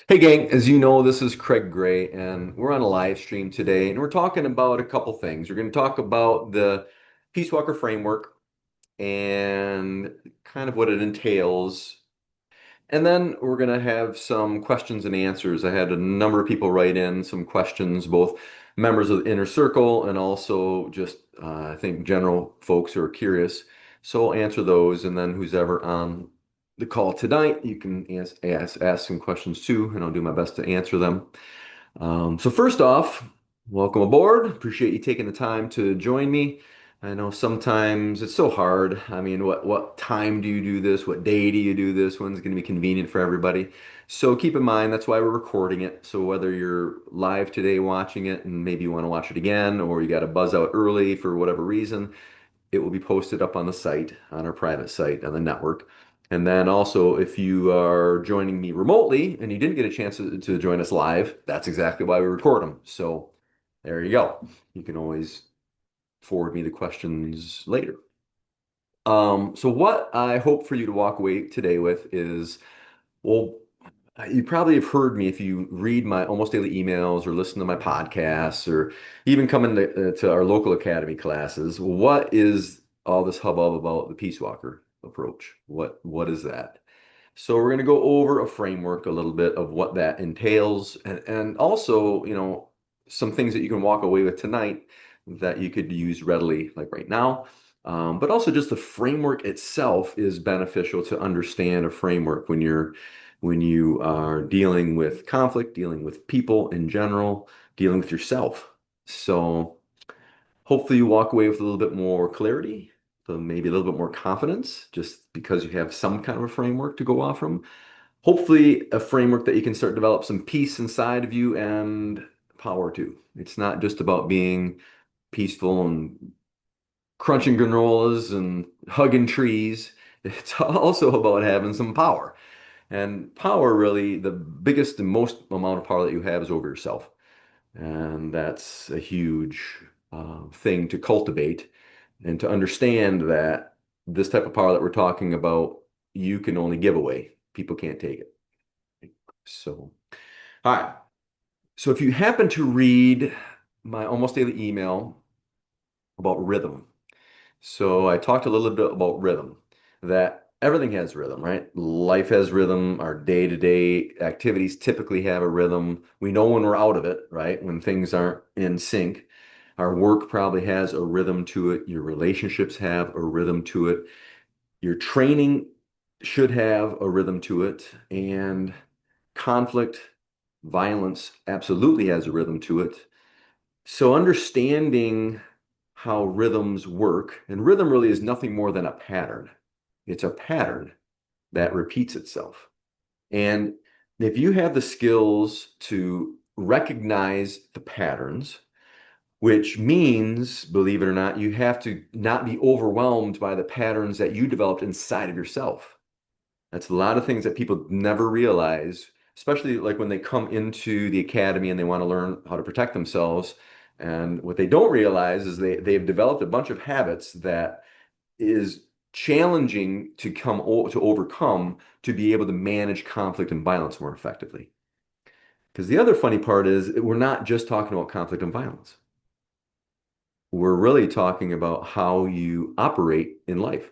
Hey gang, as you know, this is Craig Gray, and we're on a live stream today, and we're talking about a couple things. We're going to talk about the Peace Walker framework and kind of what it entails, and then we're going to have some questions and answers. I had a number of people write in some questions, both members of the inner circle and also just, I think, general folks who are curious. So I'll answer those, and then who's ever on the call tonight, you can ask some questions too, and I'll do my best to answer them. So first off, welcome aboard. Appreciate you taking the time to join me. I know sometimes it's so hard. I mean, what time do you do this? What day do you do this? When's going to be convenient for everybody? So keep in mind that's why we're recording it. So whether you're live today watching it and maybe you want to watch it again, or you got to buzz out early for whatever reason, it will be posted up on the site, on our private site on the network. And then also, if you are joining me remotely and you didn't get a chance to join us live, that's exactly why we record them. So there you go. You can always forward me the questions later. So what I hope for you to walk away today with is, well, you probably have heard me if you read my almost daily emails or listen to my podcasts or even come into to our local academy classes. What is all this hubbub about the Peace Walker approach? What is that? So we're going to go over a framework a little bit of what that entails and also, some things that you can walk away with tonight that you could use readily, like right now. But also just the framework itself is beneficial to understand a framework when you are dealing with conflict, dealing with people in general, dealing with yourself. So hopefully you walk away with a little bit more clarity, so maybe a little bit more confidence, just because you have some kind of a framework to go off from. Hopefully a framework that you can start to develop some peace inside of you and power too. It's not just about being peaceful and crunching granolas and hugging trees. It's also about having some power. And power, really, the biggest and most amount of power that you have is over yourself. And that's a huge thing to cultivate and to understand that this type of power that we're talking about, you can only give away. People can't take it. So, all right. So if you happen to read my almost daily email about rhythm, so I talked a little bit about rhythm, that everything has rhythm, right? Life has rhythm. Our day-to-day activities typically have a rhythm. We know when we're out of it, right? When things aren't in sync. Our work probably has a rhythm to it. Your relationships have a rhythm to it. Your training should have a rhythm to it. And conflict, violence absolutely has a rhythm to it. So understanding how rhythms work, and rhythm really is nothing more than a pattern. It's a pattern that repeats itself. And if you have the skills to recognize the patterns, which means, believe it or not, you have to not be overwhelmed by the patterns that you developed inside of yourself. That's a lot of things that people never realize, especially like when they come into the academy and they want to learn how to protect themselves. And what they don't realize is they've developed a bunch of habits that is challenging to overcome to be able to manage conflict and violence more effectively. Because the other funny part is we're not just talking about conflict and violence. We're really talking about how you operate in life,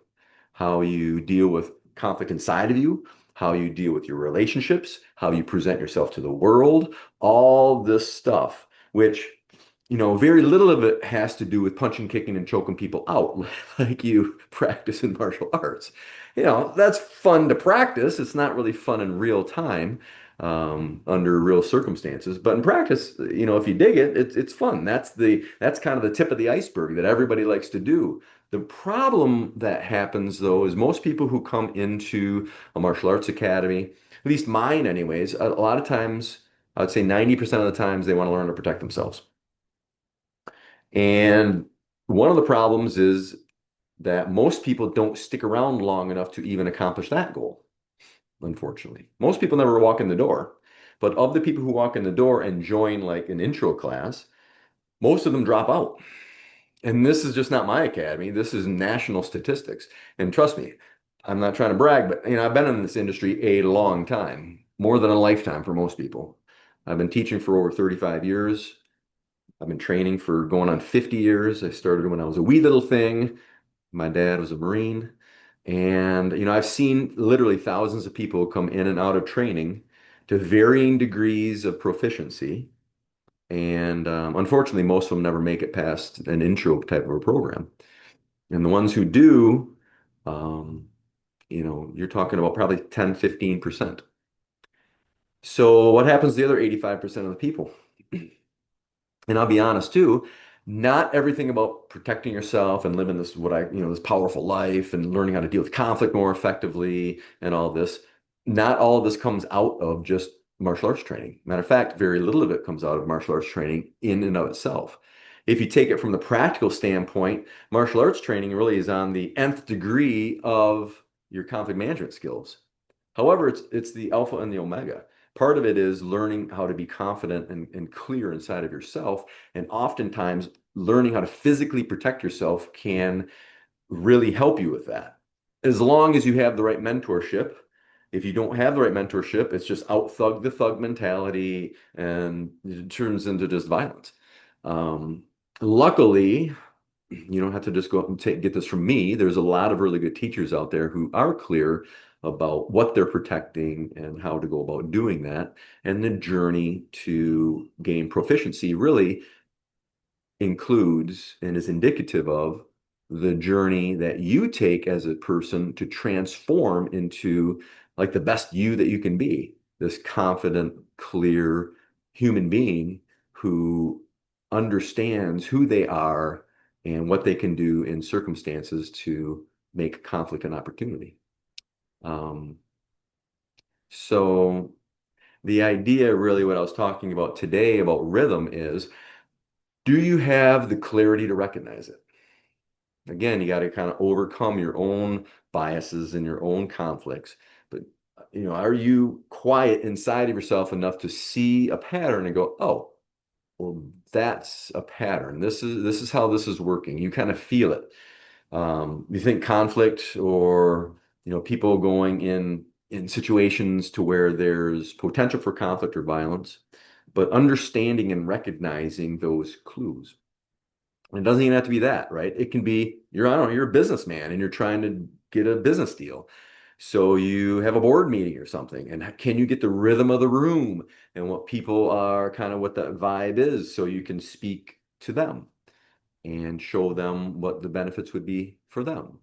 how you deal with conflict inside of you, how you deal with your relationships, how you present yourself to the world, all this stuff, which, very little of it has to do with punching, kicking, and choking people out like you practice in martial arts. That's fun to practice. It's not really fun in real time, under real circumstances. But in practice, if you dig it, it's fun. That's kind of the tip of the iceberg that everybody likes to do. The problem that happens though is most people who come into a martial arts academy, at least mine anyways, a lot of times, I would say 90% of the times they want to learn to protect themselves. And one of the problems is that most people don't stick around long enough to even accomplish that goal, unfortunately. Most people never walk in the door. But of the people who walk in the door and join like an intro class, most of them drop out. And this is just not my academy. This is national statistics. And trust me, I'm not trying to brag, but I've been in this industry a long time. more than a lifetime for most people. I've been teaching for over 35 years. I've been training for going on 50 years. I started when I was a wee little thing. My dad was a Marine. And, I've seen literally thousands of people come in and out of training to varying degrees of proficiency. And unfortunately, most of them never make it past an intro type of a program. And the ones who do, um, you're talking about probably 10, 15%. So what happens to the other 85% of the people? And I'll be honest too, not everything about protecting yourself and living this this powerful life and learning how to deal with conflict more effectively and all this, not all of this comes out of just martial arts training. Matter of fact, very little of it comes out of martial arts training in and of itself. If you take it from the practical standpoint, martial arts training really is on the nth degree of your conflict management skills. However, it's the alpha and the omega. Part of it is learning how to be confident and clear inside of yourself. And oftentimes, learning how to physically protect yourself can really help you with that. As long as you have the right mentorship. If you don't have the right mentorship, it's just out thug the thug mentality and it turns into just violence. Um, Luckily, you don't have to just go up and get this from me. There's a lot of really good teachers out there who are clear about what they're protecting and how to go about doing that. And the journey to gain proficiency really includes and is indicative of the journey that you take as a person to transform into like the best you that you can be, this confident, clear human being who understands who they are and what they can do in circumstances to make conflict an opportunity. Um, so the idea really what I was talking about today about rhythm is, do you have the clarity to recognize it? Again, you got to kind of overcome your own biases and your own conflicts. But, are you quiet inside of yourself enough to see a pattern and go, oh, well, that's a pattern. This is how this is working. You kind of feel it. You think conflict or, people going in situations to where there's potential for conflict or violence, but understanding and recognizing those clues. It doesn't even have to be that, right? It can be I don't know, you're a businessman and you're trying to get a business deal. So you have a board meeting or something, and can you get the rhythm of the room and what people are kind of what that vibe is so you can speak to them and show them what the benefits would be for them.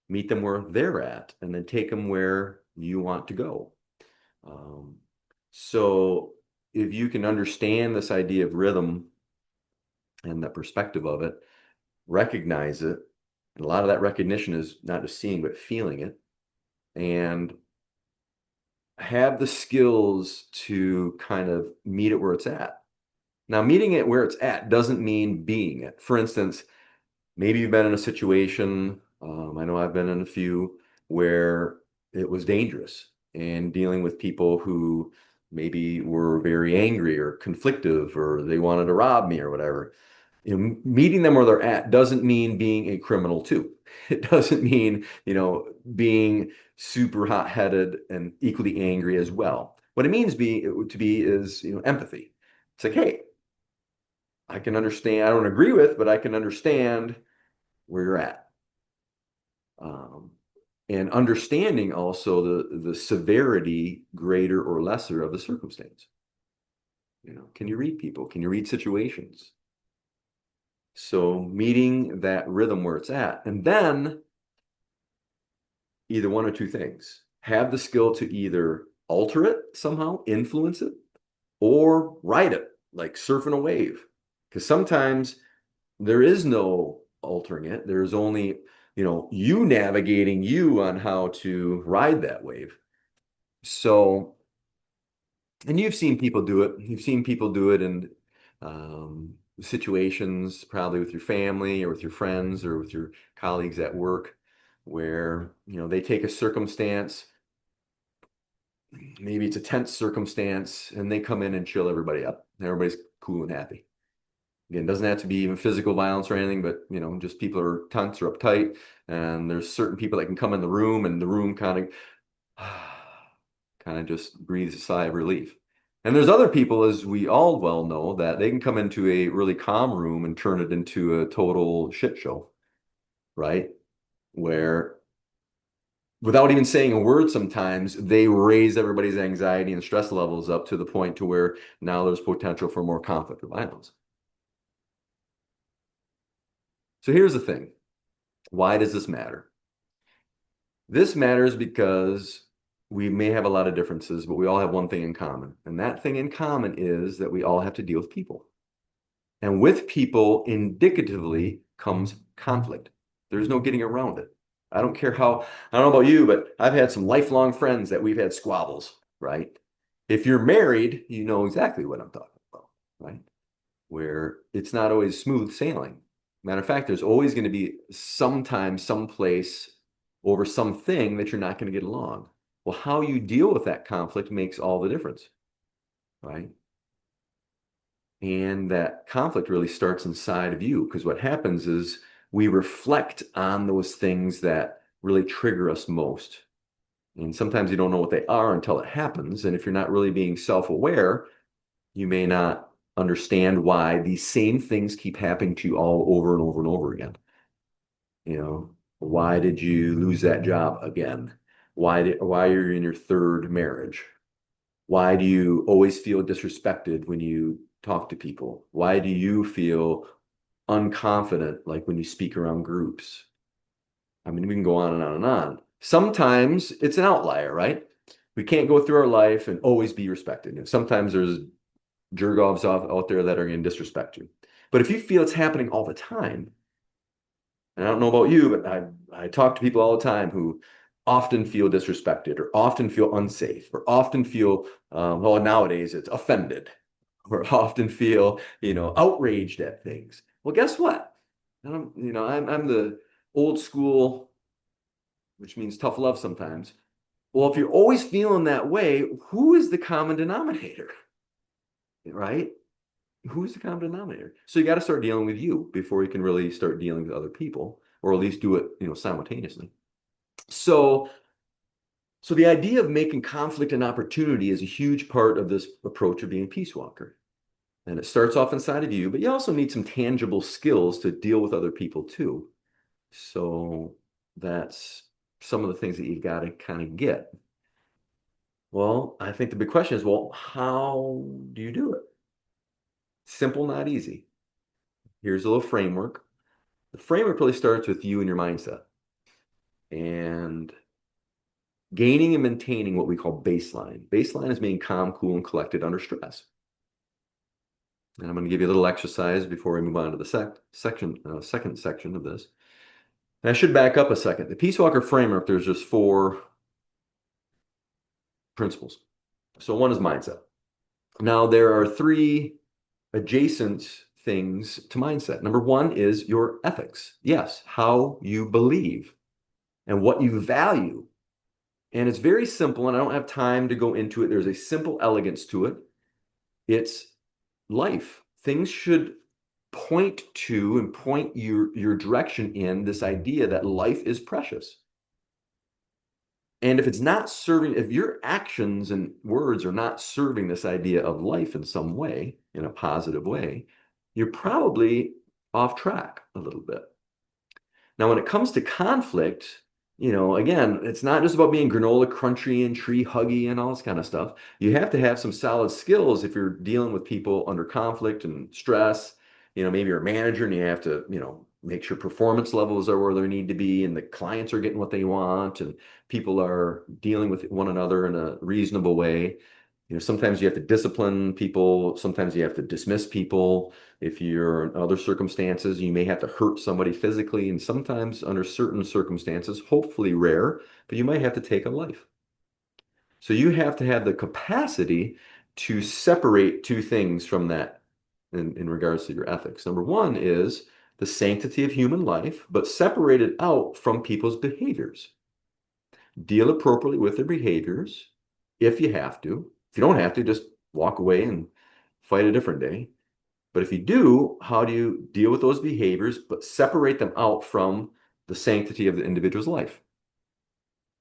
Meet them where they're at and then take them where you want to go. Um, so if you can understand this idea of rhythm and the perspective of it, recognize it. And a lot of that recognition is not just seeing, but feeling it. And have the skills to kind of meet it where it's at. Now, meeting it where it's at doesn't mean being it. For instance, maybe you've been in a situation, I know I've been in a few, where it was dangerous and dealing with people who maybe were very angry or conflictive or they wanted to rob me or whatever. Meeting them where they're at doesn't mean being a criminal too. It doesn't mean, being super hot-headed and equally angry as well. What it means to be is, empathy. It's like, hey, I can understand, I don't agree with, but I can understand where you're at. Um, and understanding also the severity, greater or lesser, of the circumstance. Can you read people? Can you read situations? So meeting that rhythm where it's at, and then either one or two things. Have the skill to either alter it somehow, influence it, or ride it like surfing a wave. Because sometimes there is no altering it. There's only, you navigating you on how to ride that wave. So, and you've seen people do it. You've seen people do it in situations, probably with your family or with your friends or with your colleagues at work, where, they take a circumstance, maybe it's a tense circumstance, and they come in and chill everybody up. Everybody's cool and happy. Again, it doesn't have to be even physical violence or anything, but just people are tense or uptight, and there's certain people that can come in the room, and the room kind of kind of just breathes a sigh of relief. And there's other people, as we all well know, that they can come into a really calm room and turn it into a total shit show, right? Where without even saying a word, sometimes they raise everybody's anxiety and stress levels up to the point to where now there's potential for more conflict or violence. So here's the thing. Why does this matter? This matters because we may have a lot of differences, but we all have one thing in common. And that thing in common is that we all have to deal with people. And with people, indicatively comes conflict. There's no getting around it. I don't care how, I don't know about you, but I've had some lifelong friends that we've had squabbles, right? If you're married, you know exactly what I'm talking about, right? Where it's not always smooth sailing. Matter of fact, there's always going to be sometime, someplace over something that you're not going to get along. Well, how you deal with that conflict makes all the difference, right? And that conflict really starts inside of you because what happens is we reflect on those things that really trigger us most. And sometimes you don't know what they are until it happens. And if you're not really being self-aware, you may not understand why these same things keep happening to you all over and over and over again. You know, why did you lose that job again? Why are you in your third marriage? Why do you always feel disrespected when you talk to people? Why do you feel unconfident like when you speak around groups? I mean, we can go on and on and on. Sometimes it's an outlier, right? We can't go through our life and always be respected. And sometimes there's jerk-offs out there that are going to disrespect you. But if you feel it's happening all the time, and I don't know about you, but I talk to people all the time who often feel disrespected or often feel unsafe or often feel, well, nowadays it's offended or often feel, outraged at things. Well, guess what? I'm the old school, which means tough love sometimes. Well, if you're always feeling that way, who is the common denominator, right? Who's the common denominator? So you got to start dealing with you before you can really start dealing with other people, or at least do it, simultaneously. So, so the idea of making conflict an opportunity is a huge part of this approach of being a peace walker. And it starts off inside of you, but you also need some tangible skills to deal with other people too. So that's some of the things that you got to kind of get. Well, I think the big question is, well, how do you do it? Simple, not easy. Here's a little framework. The framework really starts with you and your mindset and gaining and maintaining what we call baseline. Baseline is being calm, cool, and collected under stress. And I'm going to give you a little exercise before we move on to the second section of this. And I should back up a second. The Peace Walker framework, there's just four principles. So one is mindset. Now there are three adjacent things to mindset. Number one is your ethics. Yes, how you believe and what you value. And it's very simple, and I don't have time to go into it. There's a simple elegance to it. It's life. Things should point to and point your direction in this idea that life is precious. And if it's not serving, if your actions and words are not serving this idea of life in some way, in a positive way, you're probably off track a little bit. Now, when it comes to conflict, again, it's not just about being granola crunchy and tree huggy and all this kind of stuff. You have to have some solid skills if you're dealing with people under conflict and stress. Maybe you're a manager and you have to, make sure performance levels are where they need to be and the clients are getting what they want and people are dealing with one another in a reasonable way. Sometimes you have to discipline people. Sometimes you have to dismiss people. If you're in other circumstances, you may have to hurt somebody physically. And sometimes under certain circumstances, hopefully rare, but you might have to take a life. So you have to have the capacity to separate two things from that in regards to your ethics. Number one is the sanctity of human life, but separate it out from people's behaviors. Deal appropriately with their behaviors if you have to. If you don't have to, just walk away and fight a different day. But if you do, how do you deal with those behaviors, but separate them out from the sanctity of the individual's life?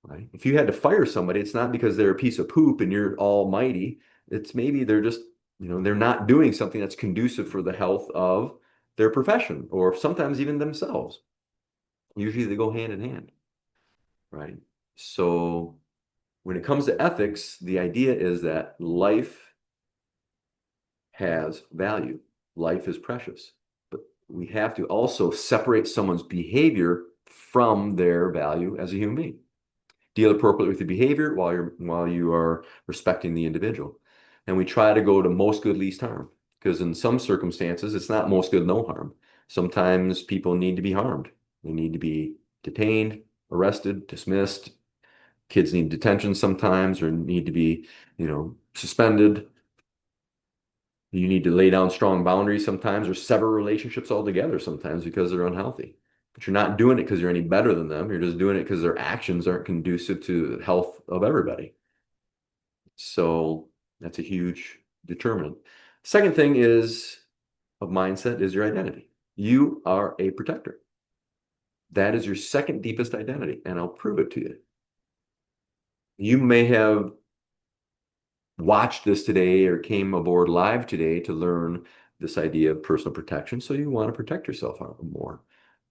right? If you had to fire somebody, it's not because they're a piece of poop and you're almighty. It's maybe they're just, they're not doing something that's conducive for the health of their profession or sometimes even themselves. Usually they go hand in hand, right? So when it comes to ethics, the idea is that life has value. Life is precious. But we have to also separate someone's behavior from their value as a human being. Deal appropriately with the behavior while you are respecting the individual. And we try to go to most good, least harm. Because in some circumstances, it's not most good, no harm. Sometimes people need to be harmed. They need to be detained, arrested, dismissed. Kids need detention sometimes or need to be, suspended. You need to lay down strong boundaries sometimes or sever relationships altogether sometimes because they're unhealthy. But you're not doing it because you're any better than them. You're just doing it because their actions aren't conducive to the health of everybody. So that's a huge determinant. Second thing is of mindset is your identity. You are a protector. That is your second deepest identity, and I'll prove it to you. You may have watched this today or came aboard live today to learn this idea of personal protection. So you want to protect yourself more.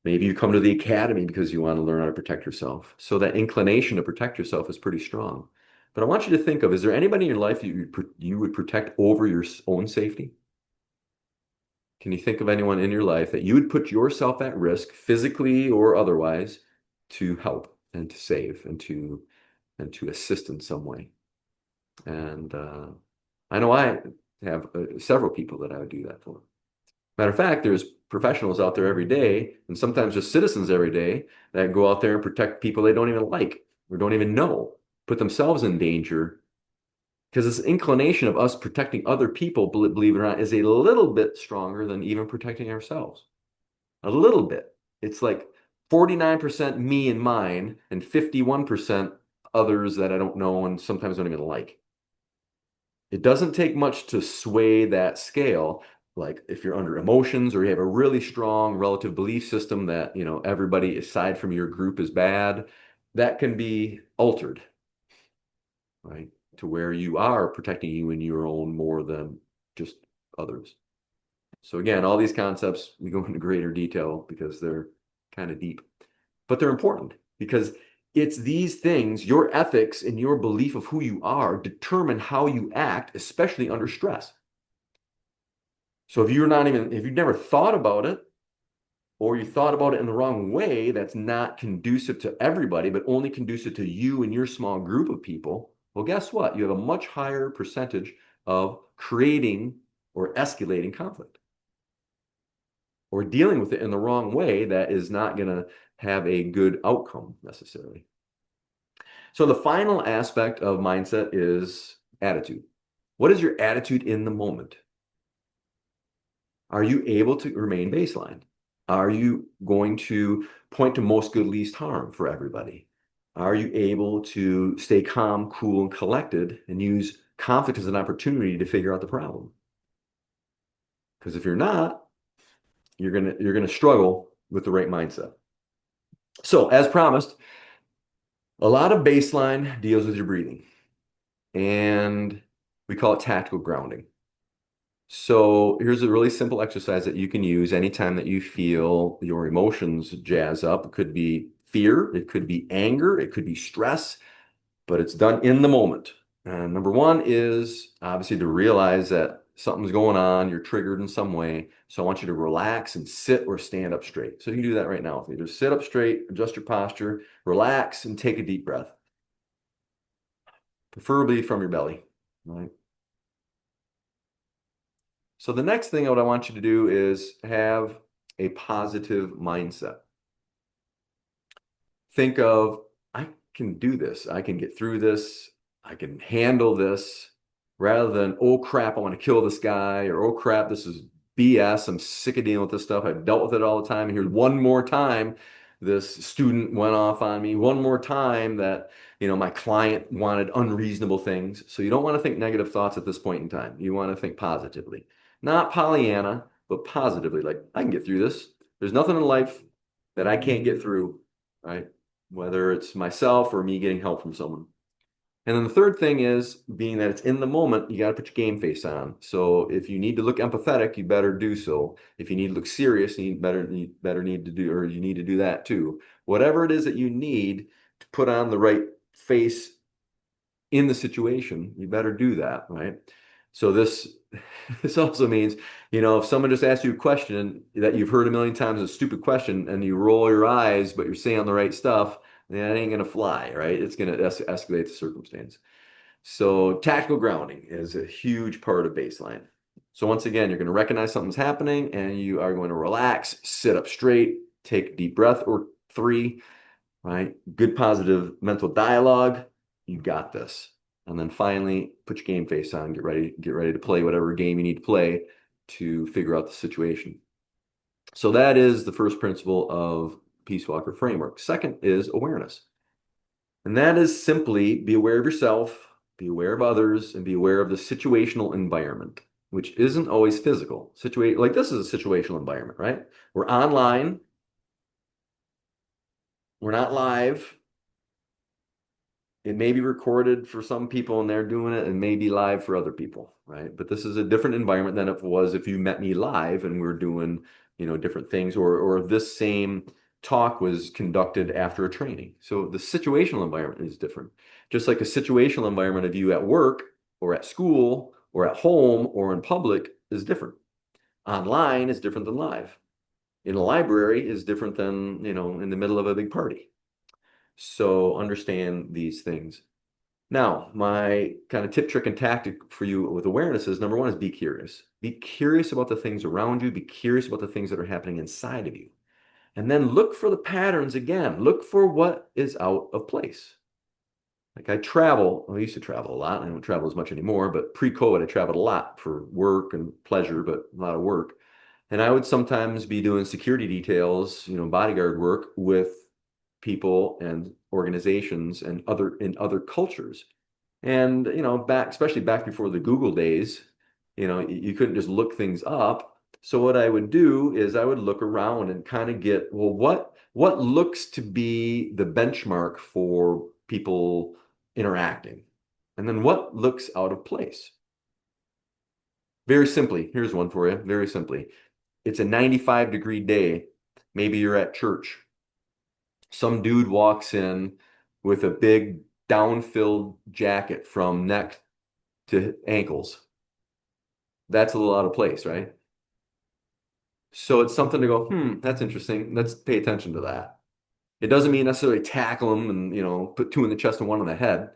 Maybe you come to the academy because you want to learn how to protect yourself. So that inclination to protect yourself is pretty strong. But I want you to think of, is there anybody in your life that you would protect over your own safety? Can you think of anyone in your life that you would put yourself at risk, physically or otherwise, to help and to save and to assist in some way? And I know I have several people that I would do that for. Matter of fact, there's professionals out there every day, and sometimes just citizens every day, that go out there and protect people they don't even like or don't even know, put themselves in danger. Because this inclination of us protecting other people, believe it or not, is a little bit stronger than even protecting ourselves. A little bit. It's like 49% me and mine, and 51% others that I don't know and sometimes don't even like. It doesn't take much to sway that scale. Like if you're under emotions or you have a really strong relative belief system that, everybody aside from your group is bad, that can be altered, right? To where you are protecting you and your own more than just others. So again, all these concepts, we go into greater detail because they're kind of deep, but they're important because it's these things, your ethics and your belief of who you are determine how you act, especially under stress. So if you've never thought about it, or you thought about it in the wrong way, that's not conducive to everybody, but only conducive to you and your small group of people, well, guess what? You have a much higher percentage of creating or escalating conflict or dealing with it in the wrong way that is not going to have a good outcome necessarily. So the final aspect of mindset is attitude. What is your attitude in the moment? Are you able to remain baseline? Are you going to point to most good, least harm for everybody? Are you able to stay calm, cool, and collected and use conflict as an opportunity to figure out the problem? Because if you're not, you're gonna struggle with the right mindset. So, as promised, a lot of baseline deals with your breathing, and we call it tactical grounding. So here's a really simple exercise that you can use anytime that you feel your emotions jazz up. It could be fear, it could be anger, it could be stress, but it's done in the moment. And number one is obviously to realize that something's going on, you're triggered in some way. So I want you to relax and sit or stand up straight. So you can do that right now with me. Just sit up straight, adjust your posture, relax, and take a deep breath, preferably from your belly, right? So the next thing what I want you to do is have a positive mindset. Think of, I can do this. I can get through this. I can handle this rather than, oh crap, I want to kill this guy or, oh crap, this is BS. I'm sick of dealing with this stuff. I've dealt with it all the time. And here's one more time this student went off on me. One more time that, my client wanted unreasonable things. So you don't want to think negative thoughts at this point in time. You want to think positively. Not Pollyanna, but positively. Like, I can get through this. There's nothing in life that I can't get through, right? whether it's myself or me getting help from someone. And then the third thing is, being that it's in the moment, you got to put your game face on. So if you need to look empathetic, you better do so. If you need to look serious, you better need to do, or you need to do that too. Whatever it is that you need to put on the right face in the situation, you better do that, right? So this this also means, if someone just asks you a question that you've heard a million times, a stupid question, and you roll your eyes, but you're saying the right stuff, that ain't gonna fly, right? It's gonna escalate the circumstance. So tactical grounding is a huge part of baseline. So once again, you're going to recognize something's happening and you are going to relax, sit up straight, take a deep breath or three, right? Good positive mental dialogue. You got this. And then finally, put your game face on, get ready to play whatever game you need to play to figure out the situation. So that is the first principle of Peace Walker framework. Second is awareness. And that is simply be aware of yourself, be aware of others, and be aware of the situational environment, which isn't always physical. Like this is a situational environment, right? We're online, we're not live. It may be recorded for some people and they're doing it, and may be live for other people, right? But this is a different environment than it was if you met me live and we're doing, different things, or this same talk was conducted after a training. So the situational environment is different. Just like a situational environment of you at work or at school or at home or in public is different. Online is different than live. In a library is different than, in the middle of a big party. So understand these things. Now, my kind of tip, trick, and tactic for you with awareness is number one is be curious. Be curious about the things around you. Be curious about the things that are happening inside of you. And then look for the patterns again. Look for what is out of place. Like I used to travel a lot. I don't travel as much anymore, but pre-COVID, I traveled a lot for work and pleasure, but a lot of work. And I would sometimes be doing security details, bodyguard work with people and organizations and in other cultures. And especially back before the Google days, you couldn't just look things up. So what I would do is I would look around and kind of get, well, what looks to be the benchmark for people interacting? And then what looks out of place? Very simply, here's one for you, very simply. It's a 95-degree day. Maybe you're at church. Some dude walks in with a big down-filled jacket from neck to ankles. That's a little out of place, right? So it's something to go, that's interesting. Let's pay attention to that. It doesn't mean necessarily tackle them and, put two in the chest and one on the head,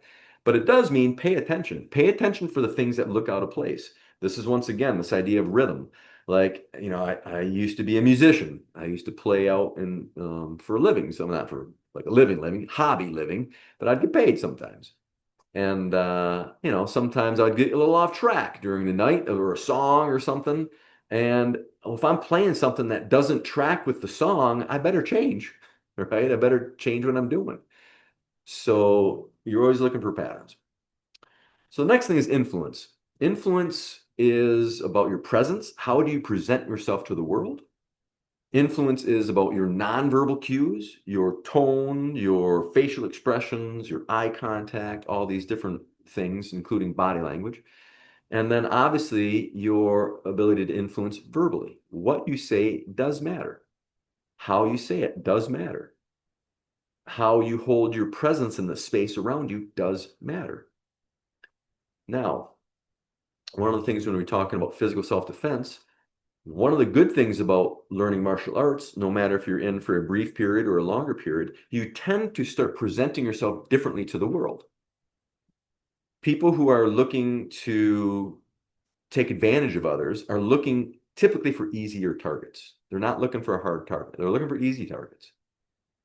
but it does mean pay attention. Pay attention for the things that look out of place. This is once again this idea of rhythm. Like, I used to be a musician. I used to play out for a living. So not for like a living, hobby living, but I'd get paid sometimes. And sometimes I'd get a little off track during the night or a song or something. And if I'm playing something that doesn't track with the song, I better change, right? I better change what I'm doing. So you're always looking for patterns. So the next thing is influence. Influence is about your presence. How do you present yourself to the world? Influence is about your nonverbal cues, your tone, your facial expressions, your eye contact, all these different things, including body language. And then obviously your ability to influence verbally. What you say does matter. How you say it does matter. How you hold your presence in the space around you does matter. Now, one of the things when we're talking about physical self-defense, one of the good things about learning martial arts, no matter if you're in for a brief period or a longer period, you tend to start presenting yourself differently to the world. People who are looking to take advantage of others are looking typically for easier targets. They're not looking for a hard target. They're looking for easy targets.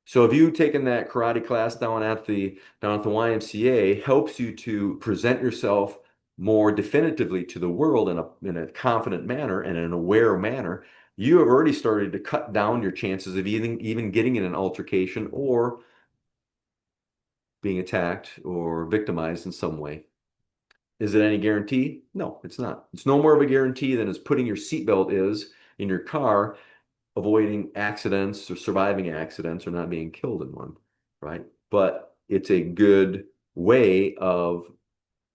So if you've taken that karate class down at the YMCA, helps you to present yourself more definitively to the world in a confident manner and an aware manner, you have already started to cut down your chances of even getting in an altercation or being attacked or victimized in some way. Is it any guarantee? No, it's not. It's no more of a guarantee than as putting your seatbelt is in your car, avoiding accidents or surviving accidents or not being killed in one, right? But it's a good way of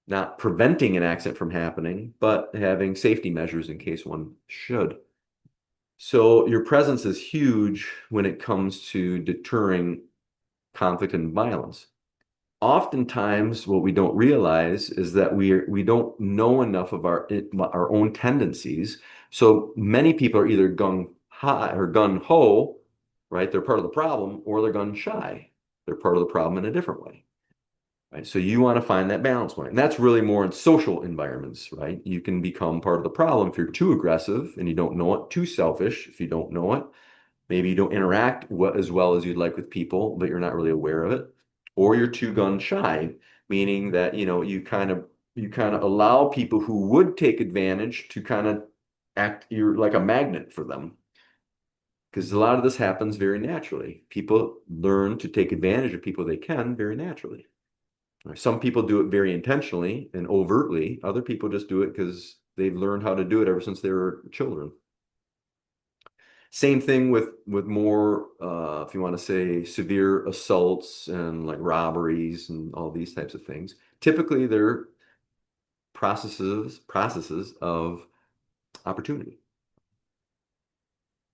not preventing an accident from happening, but having safety measures in case one should. So your presence is huge when it comes to deterring conflict and violence. Oftentimes, what we don't realize is that we don't know enough of our own tendencies. So many people are either gun ho, right? They're part of the problem, or they're gun shy. They're part of the problem in a different way. Right? So you want to find that balance point. And that's really more in social environments, right? You can become part of the problem if you're too aggressive and you don't know it, too selfish if you don't know it. Maybe you don't interact as well as you'd like with people, but you're not really aware of it. Or you're too gun shy, meaning that, you kind of allow people who would take advantage to kind of act, you're like a magnet for them. Because a lot of this happens very naturally. People learn to take advantage of people they can very naturally. Some people do it very intentionally and overtly. Other people just do it because they've learned how to do it ever since they were children. Same thing with more, if you want to say, severe assaults and like robberies and all these types of things. Typically, they're processes of opportunity.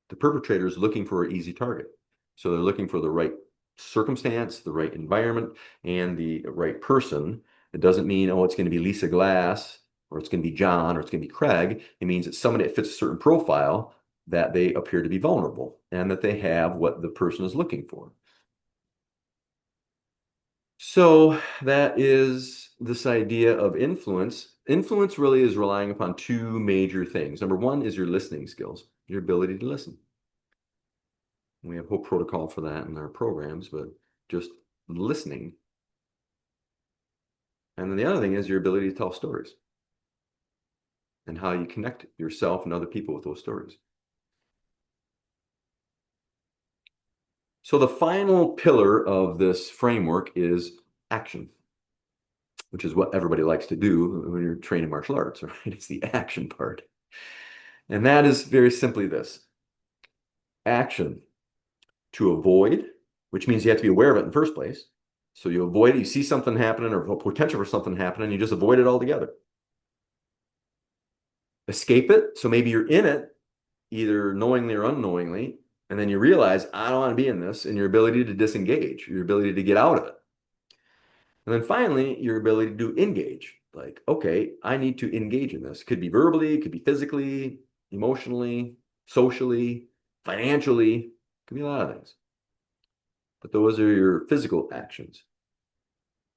The perpetrator is looking for an easy target, so they're looking for the right circumstance, the right environment, and the right person. It doesn't mean, oh, it's going to be Lisa Glass, or it's going to be John, or it's going to be Craig. It means it's somebody that fits a certain profile, that they appear to be vulnerable and that they have what the person is looking for. So that is this idea of influence. Influence really is relying upon two major things. Number one is your listening skills, your ability to listen. We have a whole protocol for that in our programs, but just listening. And then the other thing is your ability to tell stories and how you connect yourself and other people with those stories. So the final pillar of this framework is action, which is what everybody likes to do when you're training martial arts, right? It's the action part. And that is very simply this: action to avoid, which means you have to be aware of it in the first place. So you avoid it, you see something happening or potential for something happening, you just avoid it altogether. Escape it. So maybe you're in it, either knowingly or unknowingly, and then you realize, I don't want to be in this, and your ability to disengage, your ability to get out of it. And then finally, your ability to engage. Like, okay, I need to engage in this. Could be verbally, could be physically, emotionally, socially, financially, could be a lot of things. But those are your physical actions.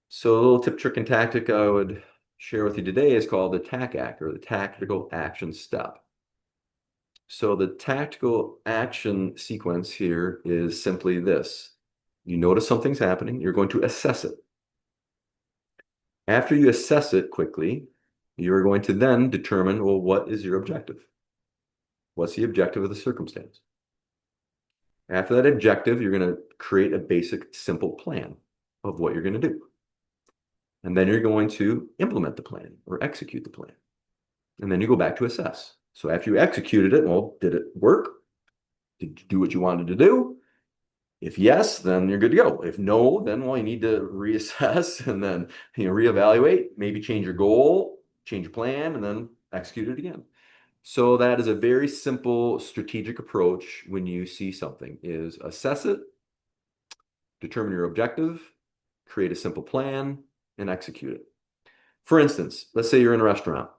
So a little tip, trick, and tactic I would share with you today is called the TAC-ACT, or the tactical action step. So the tactical action sequence here is simply this. You notice something's happening, you're going to assess it. After you assess it quickly, you're going to then determine, well, what is your objective? What's the objective of the circumstance? After that objective, you're going to create a basic, simple plan of what you're going to do. And then you're going to implement the plan or execute the plan. And then you go back to assess. So after you executed it, well, did it work? Did you do what you wanted to do? If yes, then you're good to go. If no, then well, you need to reassess and then reevaluate, maybe change your goal, change your plan, and then execute it again. So that is a very simple strategic approach when you see something: is assess it, determine your objective, create a simple plan, and execute it. For instance, let's say you're in a restaurant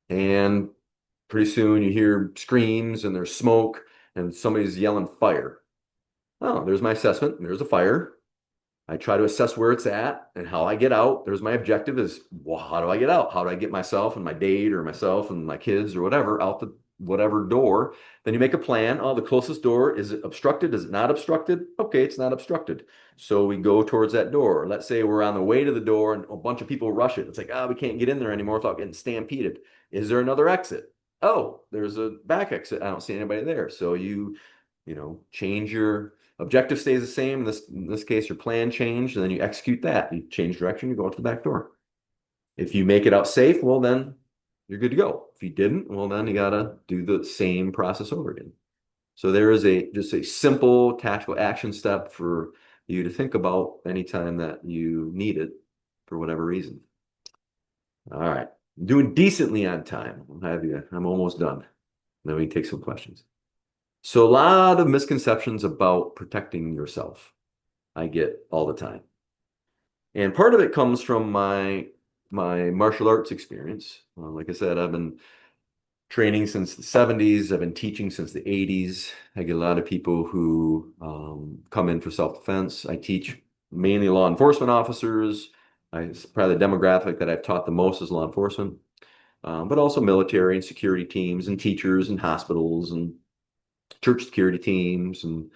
and pretty soon you hear screams and there's smoke and somebody's yelling fire. Oh, there's my assessment. There's a fire. I try to assess where it's at and how I get out. There's my objective is, well, how do I get out? How do I get myself and my date or myself and my kids or whatever out the whatever door? Then you make a plan. Oh, the closest door, is it obstructed? Is it not obstructed? Okay, it's not obstructed. So we go towards that door. Let's say we're on the way to the door and a bunch of people rush it. It's like, we can't get in there anymore without getting stampeded. Is there another exit? Oh, there's a back exit. I don't see anybody there. So change your objective, stays the same. In this case, your plan changed, and then you execute that. You change direction, you go out the back door. If you make it out safe, well, then you're good to go. If you didn't, well, then you got to do the same process over again. So there is just a simple tactical action step for you to think about anytime that you need it for whatever reason. All right. Doing decently on time. I'll have you. I'm almost done. Then we take some questions. So a lot of misconceptions about protecting yourself I get all the time. And part of it comes from my martial arts experience. Like I said, I've been training since the 70s. I've been teaching since the 80s. I get a lot of people who come in for self-defense. I teach mainly law enforcement officers. It's probably the demographic that I've taught the most is law enforcement, but also military and security teams and teachers and hospitals and church security teams and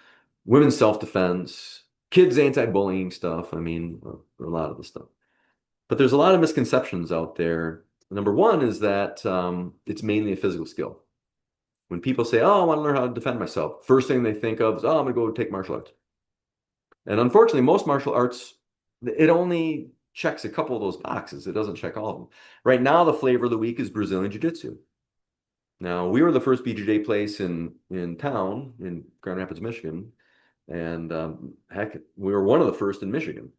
women's self-defense, kids anti-bullying stuff. I mean, a lot of the stuff. But there's a lot of misconceptions out there. Number one is that it's mainly a physical skill. When people say, "Oh, I want to learn how to defend myself," first thing they think of is, "Oh, I'm going to go take martial arts." And unfortunately, most martial arts, it only checks a couple of those boxes. It doesn't check all of them. Right now, the flavor of the week is Brazilian Jiu-Jitsu. Now, we were the first BJJ place in town in Grand Rapids, Michigan, and heck, we were one of the first in Michigan.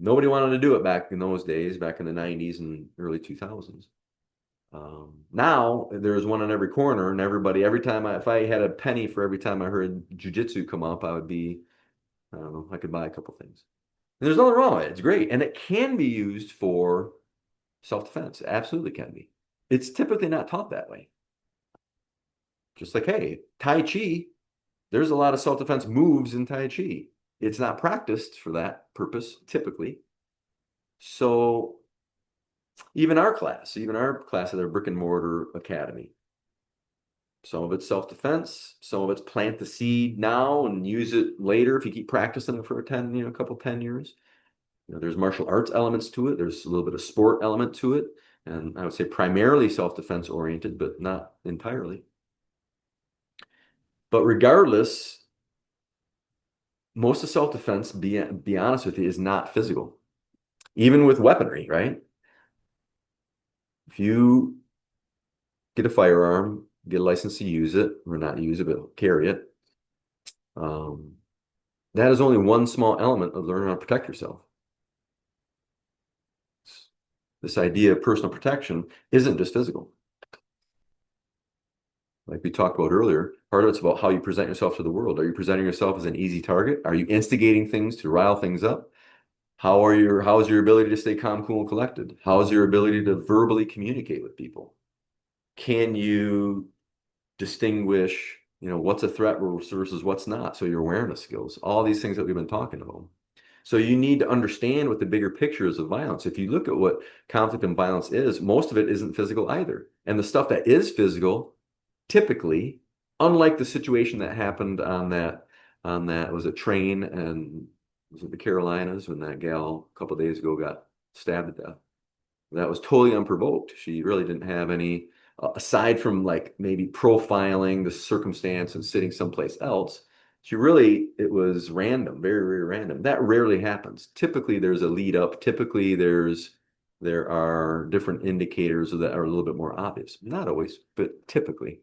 Nobody wanted to do it back in those days, back in the 90s and early 2000s. Now there's one on every corner, and everybody, every time if I had a penny for every time I heard jujitsu come up, I would be, I don't know, I could buy a couple things. And there's nothing wrong with it. It's great. And it can be used for self-defense. It absolutely can be. It's typically not taught that way. Just like, hey, Tai Chi, there's a lot of self-defense moves in Tai Chi. It's not practiced for that purpose typically. So even our class at our brick and mortar academy, some of it's self-defense, some of it's plant the seed now and use it later if you keep practicing it for a couple 10 years. There's martial arts elements to it. There's a little bit of sport element to it. And I would say primarily self-defense oriented, but not entirely. But regardless, most of self-defense, be honest with you, is not physical. Even with weaponry, right? If you get a firearm, get a license to use it, or not use it, but carry it, that is only one small element of learning how to protect yourself. This idea of personal protection isn't just physical. Like we talked about earlier, part of it's about how you present yourself to the world. Are you presenting yourself as an easy target? Are you instigating things to rile things up? How is your ability to stay calm, cool, and collected? How is your ability to verbally communicate with people? Can you distinguish, what's a threat versus what's not? So your awareness skills, all these things that we've been talking about. So you need to understand what the bigger picture is of violence. If you look at what conflict and violence is, most of it isn't physical either. And the stuff that is physical, typically, unlike the situation that happened on that was a train and was it the Carolinas when that gal a couple of days ago got stabbed to death. That was totally unprovoked. She really didn't have any, aside from like maybe profiling the circumstance and sitting someplace else. It was random, very, very random. That rarely happens. Typically, there's a lead up. Typically, there are different indicators that are a little bit more obvious. Not always, but typically.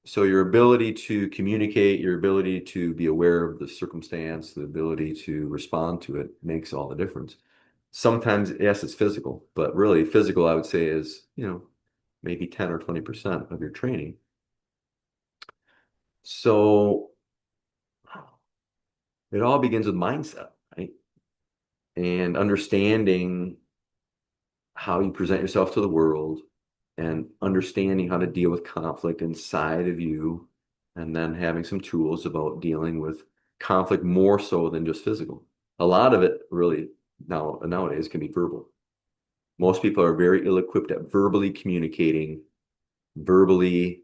So your ability to communicate, your ability to be aware of the circumstance, the ability to respond to it makes all the difference. Sometimes, yes, it's physical, but really physical, I would say is, maybe 10 or 20% of your training. So it all begins with mindset, right? And understanding how you present yourself to the world and understanding how to deal with conflict inside of you, and then having some tools about dealing with conflict more so than just physical. A lot of it really nowadays can be verbal. Most people are very ill-equipped at verbally communicating, verbally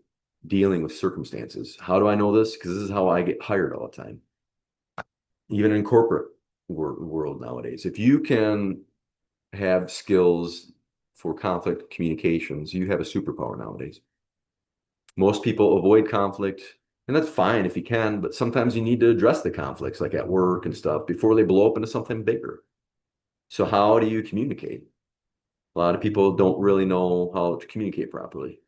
dealing with circumstances. How do I know this? Because this is how I get hired all the time. Even in corporate world nowadays, if you can have skills for conflict communications, you have a superpower nowadays. Most people avoid conflict, and that's fine if you can, but sometimes you need to address the conflicts, like at work and stuff, before they blow up into something bigger. So how do you communicate? A lot of people don't really know how to communicate properly.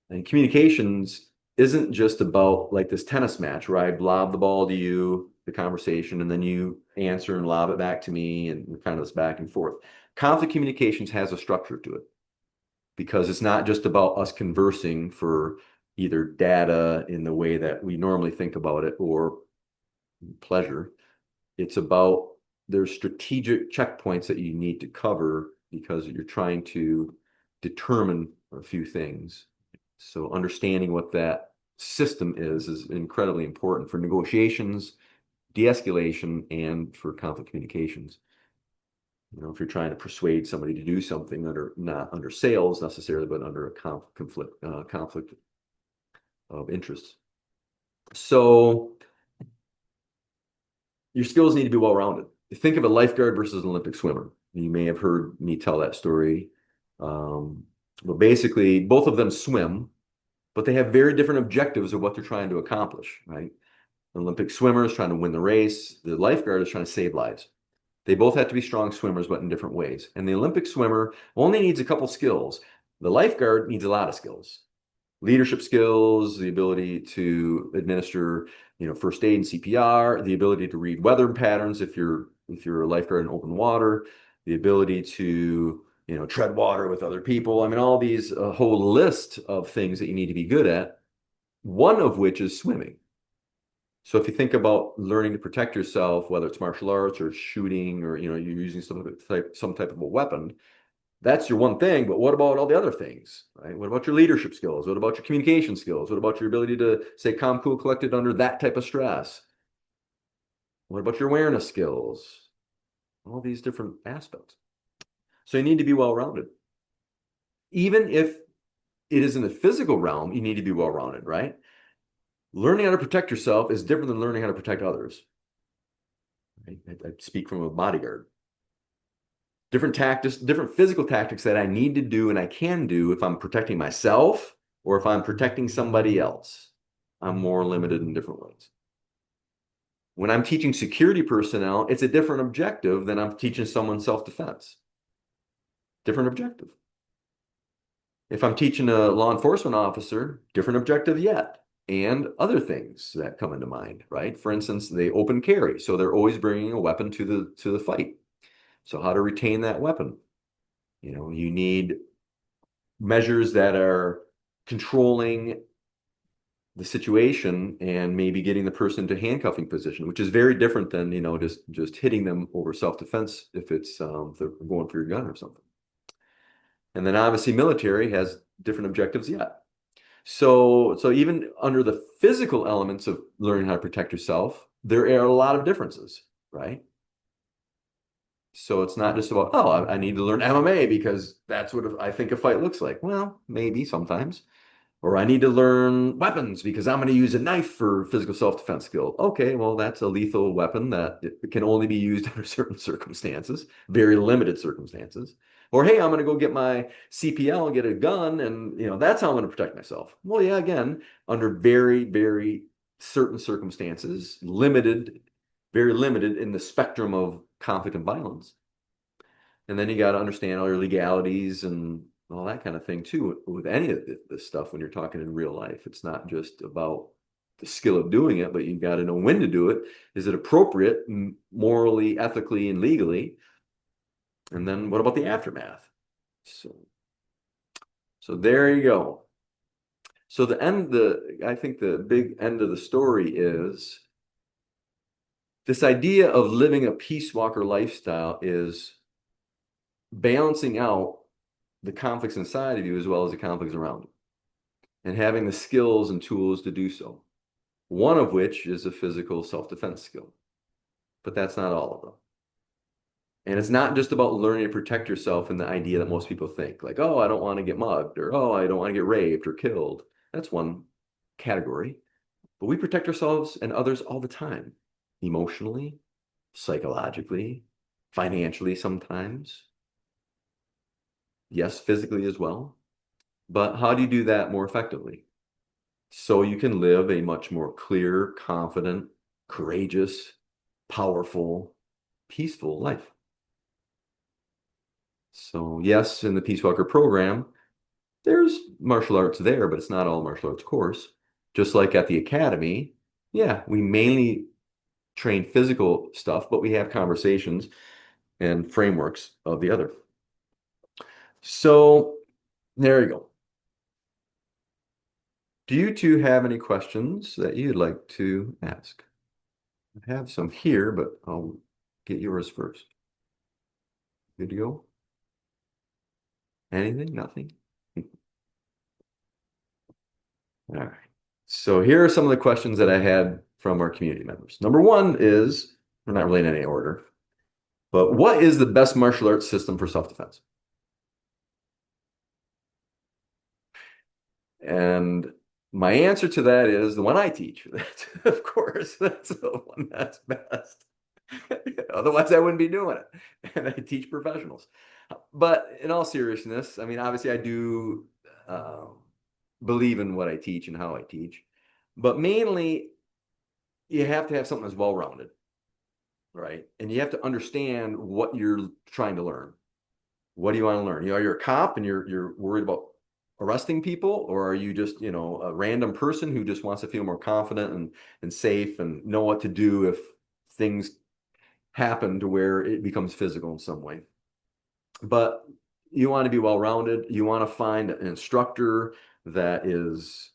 And communications isn't just about like this tennis match where I lob the ball to you, the conversation, and then you answer and lob it back to me and kind of this back and forth. Conflict communications has a structure to it because it's not just about us conversing for either data in the way that we normally think about it or pleasure. It's about there's strategic checkpoints that you need to cover because you're trying to determine a few things. So understanding what that system is incredibly important for negotiations, de-escalation, and for conflict communications. If you're trying to persuade somebody to do something under not under sales necessarily, but under a conflict of interest. So your skills need to be well-rounded. Think of a lifeguard versus an Olympic swimmer. You may have heard me tell that story. But basically, both of them swim, but they have very different objectives of what they're trying to accomplish, right? An Olympic swimmer is trying to win the race. The lifeguard is trying to save lives. They both have to be strong swimmers, but in different ways. And the Olympic swimmer only needs a couple skills. The lifeguard needs a lot of skills. Leadership skills, the ability to administer, first aid and CPR, the ability to read weather patterns if you're a lifeguard in open water, the ability to, tread water with other people. I mean, all these a whole list of things that you need to be good at, one of which is swimming. So if you think about learning to protect yourself, whether it's martial arts or shooting or you're using some type of a weapon, that's your one thing, but what about all the other things, right? What about your leadership skills? What about your communication skills? What about your ability to stay calm, cool, collected under that type of stress? What about your awareness skills? All these different aspects. So you need to be well-rounded. Even if it is in the physical realm, you need to be well-rounded, right? Learning how to protect yourself is different than learning how to protect others. I speak from a bodyguard. Different tactics, different physical tactics that I need to do and I can do if I'm protecting myself or if I'm protecting somebody else. I'm more limited in different ways. When I'm teaching security personnel, it's a different objective than I'm teaching someone self-defense. Different objective. If I'm teaching a law enforcement officer, different objective yet. And other things that come into mind, right? For instance, they open carry, so they're always bringing a weapon to the fight. So how to retain that weapon? You need measures that are controlling the situation and maybe getting the person to handcuffing position, which is very different than, just hitting them over self-defense if it's if they're going for your gun or something. And then obviously military has different objectives yet. So even under the physical elements of learning how to protect yourself, there are a lot of differences, right? So it's not just about, oh, I need to learn MMA because that's what I think a fight looks like. Well, maybe sometimes. Or I need to learn weapons because I'm going to use a knife for physical self-defense skill. Okay, well, that's a lethal weapon that it can only be used under certain circumstances, very limited circumstances. Or, hey, I'm going to go get my CPL and get a gun, and that's how I'm going to protect myself. Well, yeah, again, under very, very certain circumstances, limited, very limited in the spectrum of conflict and violence. And then you got to understand all your legalities and all that kind of thing too with any of this stuff when you're talking in real life. It's not just about the skill of doing it, but you've got to know when to do it. Is it appropriate morally, ethically, and legally? And then what about the aftermath? So there you go. So I think the big end of the story is this idea of living a peace walker lifestyle is balancing out the conflicts inside of you as well as the conflicts around you, and having the skills and tools to do so. One of which is a physical self-defense skill, but that's not all of them. And it's not just about learning to protect yourself in the idea that most people think, like, oh, I don't want to get mugged, or oh, I don't want to get raped or killed. That's one category. But we protect ourselves and others all the time, emotionally, psychologically, financially sometimes. Yes, physically as well. But how do you do that more effectively? So you can live a much more clear, confident, courageous, powerful, peaceful life. So yes, in the Peace Walker program, there's martial arts there, but it's not all martial arts course. Just like at the academy, yeah, we mainly train physical stuff, but we have conversations and frameworks of the other. So there you go. Do you two have any questions that you'd like to ask? I have some here, but I'll get yours first. Good to go? Anything? Nothing? All right. So here are some of the questions that I had from our community members. Number one is, we're not really in any order, but what is the best martial arts system for self-defense? And my answer to that is the one I teach. Of course, that's the one that's best. Otherwise, I wouldn't be doing it. And I teach professionals. But in all seriousness, I mean, obviously, I do believe in what I teach and how I teach. But mainly, you have to have something that's well-rounded, right? And you have to understand what you're trying to learn. What do you want to learn? You're a cop and you're worried about arresting people, or are you just, a random person who just wants to feel more confident and safe and know what to do if things happen to where it becomes physical in some way? But you want to be well-rounded. You want to find an instructor that is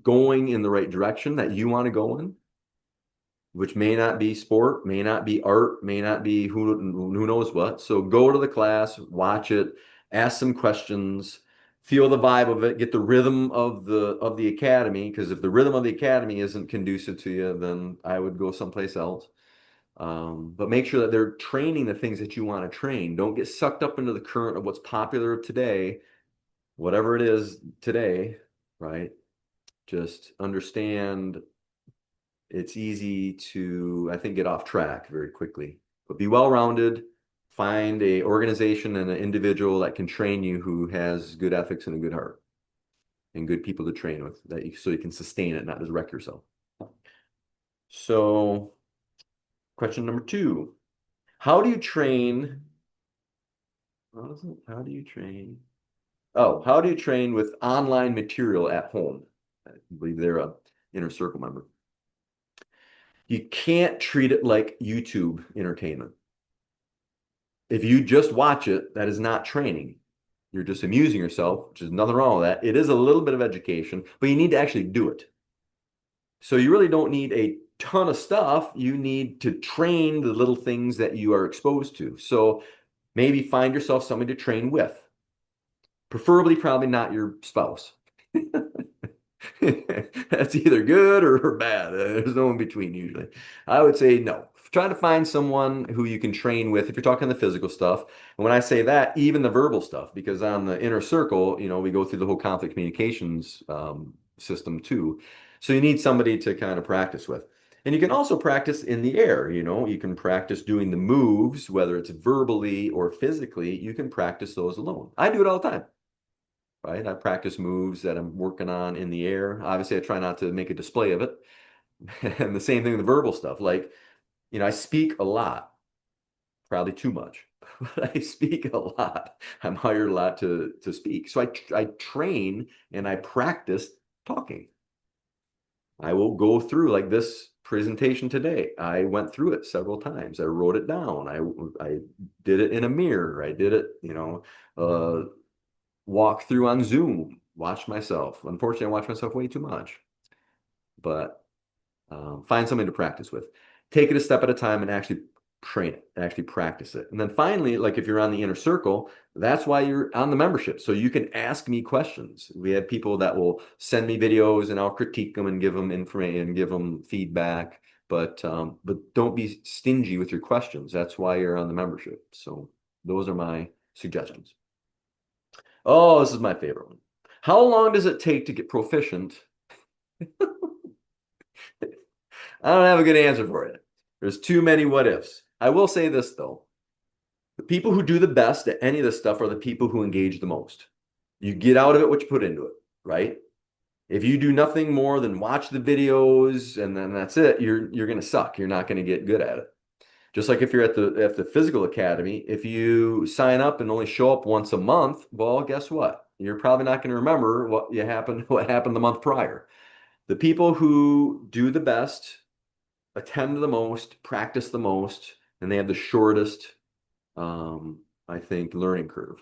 going in the right direction that you want to go in, which may not be sport, may not be art, may not be who knows what. So go to the class, watch it, ask some questions, feel the vibe of it, get the rhythm of the academy. Because if the rhythm of the academy isn't conducive to you, then I would go someplace else. But make sure that they're training the things that you want to train. Don't get sucked up into the current of what's popular today, whatever it is today, right? Just understand it's easy to, I think, get off track very quickly. But be well-rounded, find a organization and an individual that can train you who has good ethics and a good heart and good people to train with so you can sustain it, not just wreck yourself. So question number two, how do you train? How do you train? Oh, how do you train with online material at home? I believe they're a inner circle member. You can't treat it like YouTube entertainment. If you just watch it, that is not training. You're just amusing yourself, which is nothing wrong with that. It is a little bit of education, but you need to actually do it. So you really don't need a ton of stuff. You need to train the little things that you are exposed to. So maybe find yourself somebody to train with, preferably probably not your spouse. That's either good or bad. There's no in between usually. I would say no. Try to find someone who you can train with if you're talking the physical stuff. And when I say that, even the verbal stuff, because on the inner circle, we go through the whole conflict communications system too. So you need somebody to kind of practice with. And you can also practice in the air, you can practice doing the moves, whether it's verbally or physically, you can practice those alone. I do it all the time. Right? I practice moves that I'm working on in the air. Obviously, I try not to make a display of it. And the same thing with the verbal stuff. Like, I speak a lot, probably too much, but I speak a lot. I'm hired a lot to speak. So I train and I practice talking. I will go through like this presentation today. I went through it several times. I wrote it down. I did it in a mirror. I did it, walk through on Zoom, watch myself. Unfortunately, I watch myself way too much, but find something to practice with. Take it a step at a time and actually train it and actually practice it. And then finally, like if you're on the inner circle, that's why you're on the membership. So you can ask me questions. We have people that will send me videos and I'll critique them and give them information and give them feedback. But don't be stingy with your questions. That's why you're on the membership. So those are my suggestions. Oh, this is my favorite one. How long does it take to get proficient? I don't have a good answer for it. There's too many what ifs. I will say this though. The people who do the best at any of this stuff are the people who engage the most. You get out of it what you put into it, right? If you do nothing more than watch the videos and then that's it, you're gonna suck. You're not gonna get good at it. Just like if you're at the physical academy, if you sign up and only show up once a month, well, guess what? You're probably not going to remember what happened the month prior. The people who do the best, attend the most, practice the most, and they have the shortest, I think, learning curve.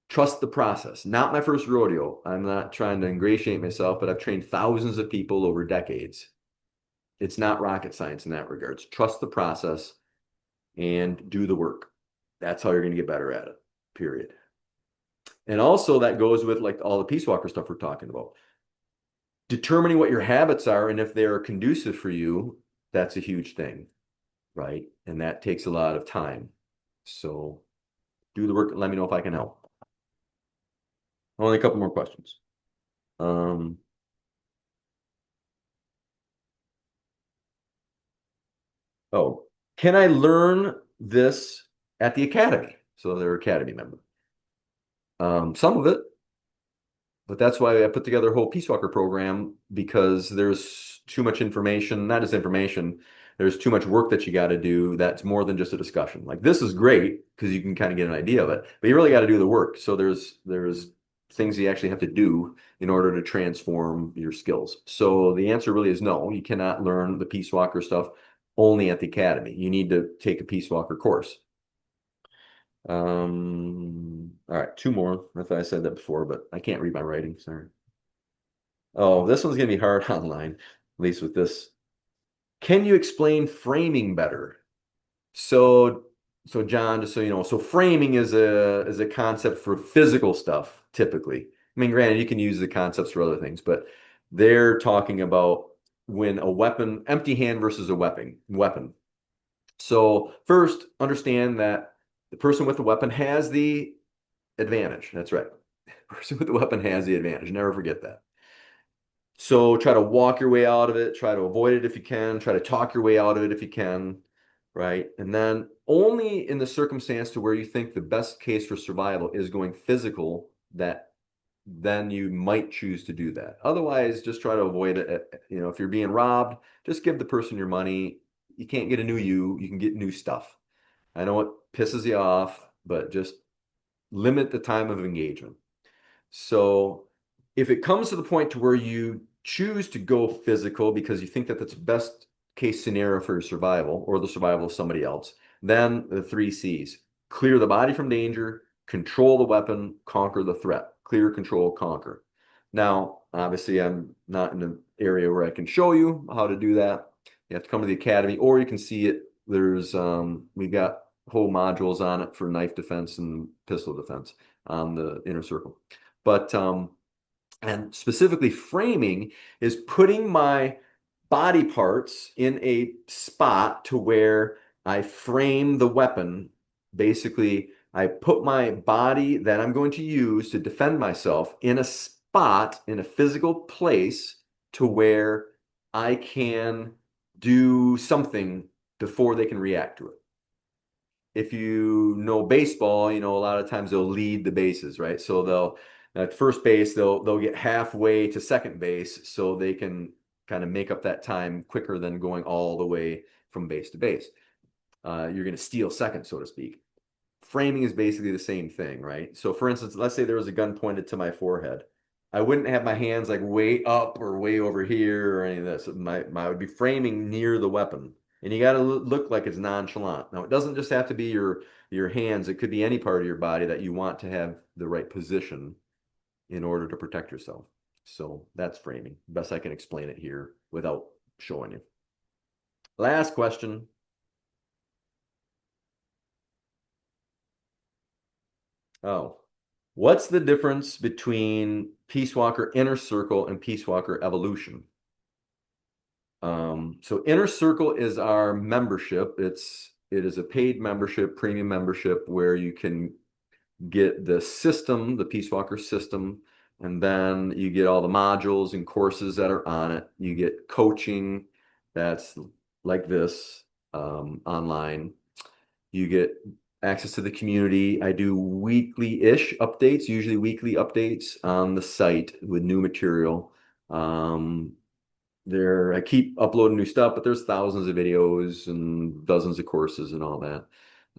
Trust the process. Not my first rodeo. I'm not trying to ingratiate myself, but I've trained thousands of people over decades. It's not rocket science in that regards. Trust the process and do the work. That's how you're going to get better at it, period. And also that goes with like all the Peace Walker stuff we're talking about. Determining what your habits are and if they are conducive for you, that's a huge thing, right? And that takes a lot of time. So do the work and let me know if I can help. Only a couple more questions. Um, oh, can I learn this at the academy? So they're academy member. Some of it, but that's why I put together a whole Peace Walker program because there's too much information, not just information, there's too much work that you got to do that's more than just a discussion. Like this is great because you can kind of get an idea of it, but you really got to do the work. So there's things you actually have to do in order to transform your skills. So the answer really is no, you cannot learn the Peace Walker stuff only at the academy. You need to take a Peace Walker course. All right, two more. I thought I said that before, but I can't read my writing. Sorry. Oh, this one's gonna be hard online, at least with this. Can you explain framing better? So, so John, just so you know, so framing is a concept for physical stuff, typically. I mean, granted, you can use the concepts for other things, but they're talking about when a weapon, empty hand versus a weapon. So first, understand that the person with the weapon has the advantage. That's right. The person with the weapon has the advantage. Never forget that. So try to walk your way out of it, try to avoid it if you can, try to talk your way out of it if you can, right? And then only in the circumstance to where you think the best case for survival is going physical, that then you might choose to do that. Otherwise, just try to avoid it. You know, if you're being robbed, just give the person your money. You can't get a new you can get new stuff. I know it pisses you off, but just limit the time of engagement. So if it comes to the point to where you choose to go physical because you think that that's the best case scenario for your survival or the survival of somebody else, then the three C's: clear the body from danger, control the weapon, conquer the threat. Clear, control, conquer. Now, obviously, I'm not in an area where I can show you how to do that. You have to come to the academy, or you can see it. We've got whole modules on it for knife defense and pistol defense on the inner circle. But and specifically framing is putting my body parts in a spot to where I frame the weapon. Basically, I put my body that I'm going to use to defend myself in a spot, in a physical place to where I can do something before they can react to it. If you know baseball, you know a lot of times they'll lead the bases, right? So they'll at first base they'll get halfway to second base so they can kind of make up that time quicker than going all the way from base to base. You're going to steal second, so to speak. Framing is basically the same thing, right? So for instance, let's say there was a gun pointed to my forehead. I wouldn't have my hands like way up or way over here or any of this. I would be framing near the weapon. And you got to look like it's nonchalant. Now, it doesn't just have to be your hands. It could be any part of your body that you want to have the right position in order to protect yourself. So that's framing. Best I can explain it here without showing you. Last question. Oh, what's the difference between Peace Walker Inner Circle and Peace Walker Evolution? So Inner Circle is our membership. It is a paid membership, premium membership, where you can get the system, the Peace Walker system, and then you get all the modules and courses that are on it. You get coaching that's like this online. You get access to the community. I do weekly-ish updates, usually weekly updates on the site with new material. I keep uploading new stuff, but there's thousands of videos and dozens of courses and all that.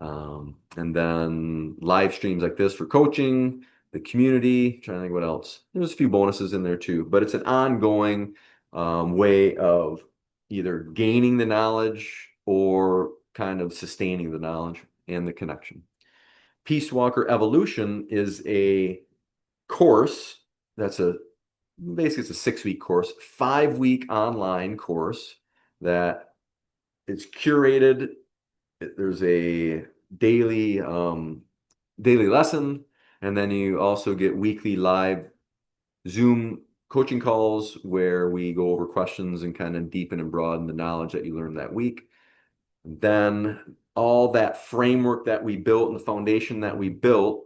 And then live streams like this for coaching, the community, trying to think what else. There's a few bonuses in there too, but it's an ongoing, way of either gaining the knowledge or kind of sustaining the knowledge and the connection. Peace Walker Evolution is a course that's a basically it's a 6-week course, 5-week online course that it's curated. There's a daily lesson, and then you also get weekly live Zoom coaching calls where we go over questions and kind of deepen and broaden the knowledge that you learned that week. Then all that framework that we built and the foundation that we built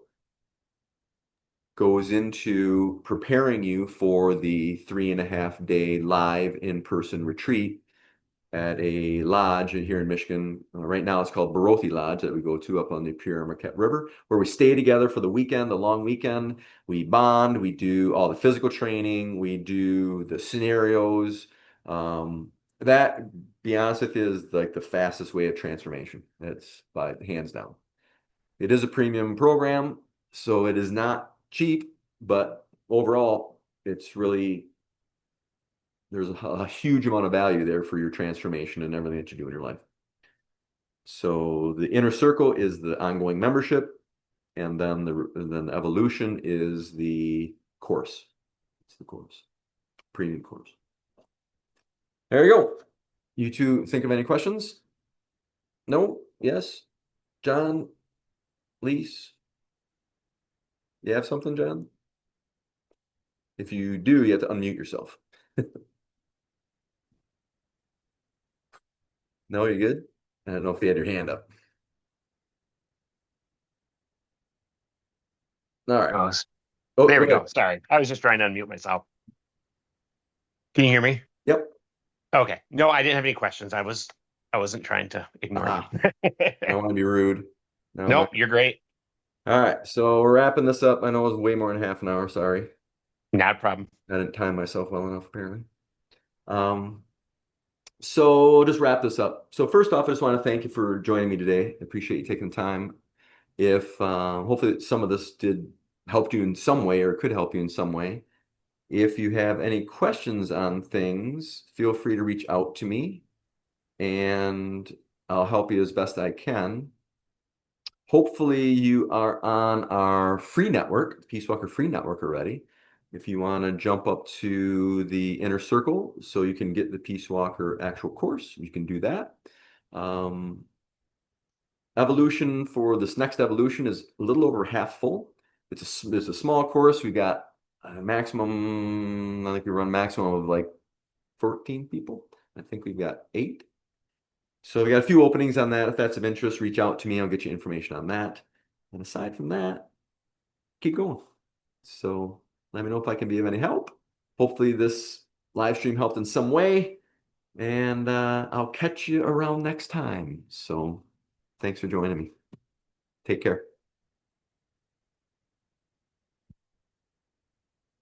goes into preparing you for the 3.5-day live in-person retreat at a lodge here in Michigan. Right now it's called Barothi Lodge that we go to up on the Pure Marquette River, where we stay together for the weekend, the long weekend. We bond, we do all the physical training, we do the scenarios. That, be honest with you, is like the fastest way of transformation. It's by hands down. It is a premium program, so it is not cheap, but overall, it's really there's a huge amount of value there for your transformation and everything that you do in your life. So the inner circle is the ongoing membership, and then the evolution is the course. It's the course, premium course. There you go. You two think of any questions? No? Yes? John? Lise? You have something, John? If you do, you have to unmute yourself. No, you're good? I don't know if you had your hand up. All right. Oh, Oh, there go we go. ahead. Sorry. I was just trying to unmute myself. Can you hear me? Yep. Okay. No, I didn't have any questions. I wasn't trying to ignore you. I don't want to be rude. No. Nope, you're great. All right. So we're wrapping this up. I know it was way more than half an hour. Sorry. Not a problem. I didn't time myself well enough, apparently. Um, so just wrap this up. So first off, I just want to thank you for joining me today. I appreciate you taking the time. If hopefully some of this did help you in some way or could help you in some way. If you have any questions on things, feel free to reach out to me and I'll help you as best I can. Hopefully you are on our free network, Peace Walker free network already. If you want to jump up to the inner circle so you can get the Peace Walker actual course, you can do that. Evolution for this next evolution is a little over half full. It's a small course. We got a maximum, I think we run maximum of like 14 people. I think we've got 8. So we got a few openings on that. If that's of interest, reach out to me. I'll get you information on that. And aside from that, keep going. So let me know if I can be of any help. Hopefully this live stream helped in some way. And I'll catch you around next time. So thanks for joining me. Take care.